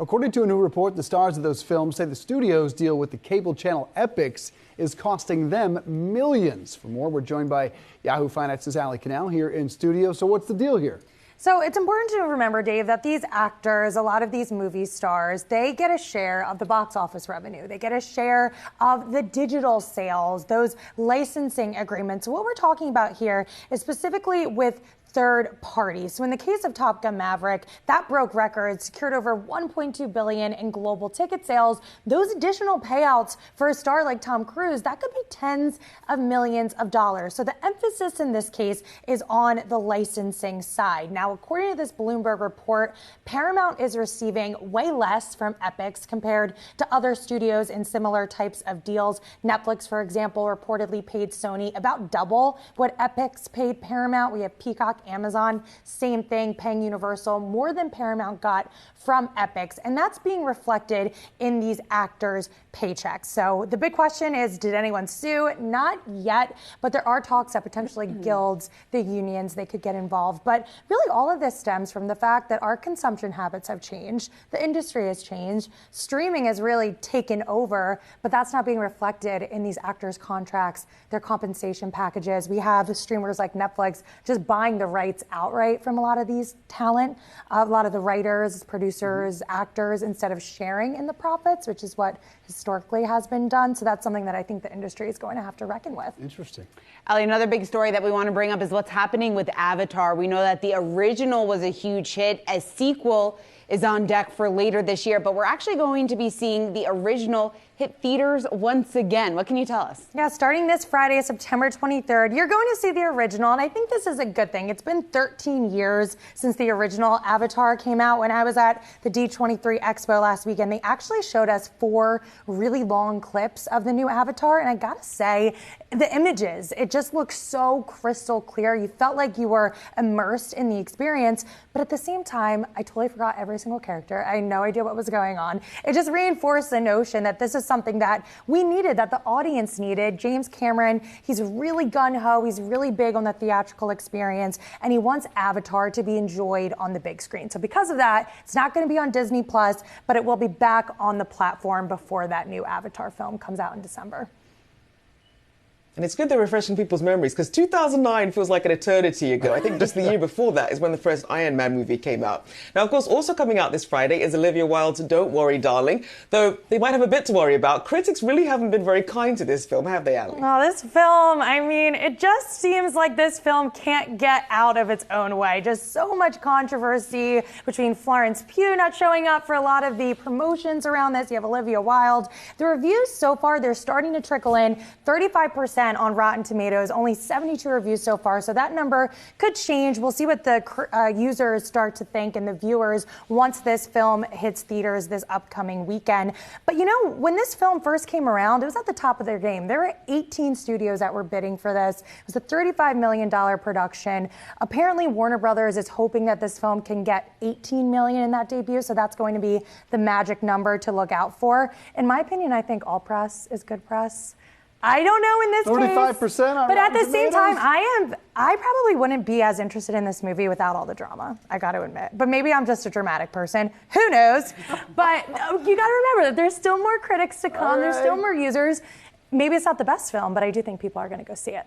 According to a new report, the stars of those films say the studio's deal with the cable channel EPIX is costing them millions. For more, we're joined by Yahoo Finance's Allie Canal here in studio. So what's the deal here? So it's important to remember, Dave, that these actors, a lot of these movie stars, they get a share of the box office revenue. They get a share of the digital sales, those licensing agreements. What we're talking about here is specifically with third parties. So in the case of Top Gun Maverick, that broke records, secured over $1.2 billion in global ticket sales. Those additional payouts for a star like Tom Cruise, that could be tens of millions of dollars. So the emphasis in this case is on the licensing side. Now, according to this Bloomberg report, Paramount is receiving way less from EPIX compared to other studios in similar types of deals. Netflix, for example, reportedly paid Sony about double what EPIX paid Paramount. We have Peacock, Amazon, same thing, paying Universal more than Paramount got from EPIX, and that's being reflected in these actors' paychecks. So the big question is, did anyone sue? Not yet, but there are talks that potentially guilds, the unions, they could get involved. But really all of this stems from the fact that our consumption habits have changed, the industry has changed, streaming has really taken over, but that's not being reflected in these actors' contracts, their compensation packages. We have streamers like Netflix just buying the rights outright from a lot of these talent, a lot of the writers, producers, actors, instead of sharing in the profits, which is what historically has been done. So that's something that I think the industry is going to have to reckon with. Interesting. Allie, another big story that we want to bring up is what's happening with Avatar. We know that the original was a huge hit. A sequel is on deck for later this year, but we're actually going to be seeing the original hit theaters once again. What can you tell us? Yeah, starting this Friday, September 23rd, you're going to see the original, and I think this is a good thing. It's been 13 years since the original Avatar came out. When I was at the D23 Expo last weekend, they actually showed us 4 really long clips of the new Avatar, and I gotta say, the images, it just looks so crystal clear. You felt like you were immersed in the experience, but at the same time, I totally forgot every single character. I had no idea what was going on. It just reinforced the notion that this is something that we needed, that the audience needed. James Cameron, he's really gung-ho, he's really big on the theatrical experience, and he wants Avatar to be enjoyed on the big screen. So because of that, it's not going to be on Disney Plus, but it will be back on the platform before that new Avatar film comes out in December. And it's good they're refreshing people's memories, because 2009 feels like an eternity ago. I think just the year before that is when the first Iron Man movie came out. Now, of course, also coming out this Friday is Olivia Wilde's Don't Worry, Darling, though they might have a bit to worry about. Critics really haven't been very kind to this film, have they, Allie? Oh, this film, I mean, it just seems like this film can't get out of its own way. Just so much controversy between Florence Pugh not showing up for a lot of the promotions around this. You have Olivia Wilde. The reviews so far, they're starting to trickle in. 35% on Rotten Tomatoes, only 72 reviews so far, so that number could change. We'll see what the users start to think and the viewers once this film hits theaters this upcoming weekend. But you know, when this film first came around, it was at the top of their game. There were 18 studios that were bidding for this. It was a $35 million production. Apparently, Warner Brothers is hoping that this film can get $18 million in that debut, so that's going to be the magic number to look out for. In my opinion, I think all press is good press. I don't know in this 35% on case, but at the same time, Tomatoes? I probably wouldn't be as interested in this movie without all the drama, I got to admit. But maybe I'm just a dramatic person. Who knows? But you got to remember that there's still more critics to come. There's still more users. Maybe it's not the best film, but I do think people are going to go see it.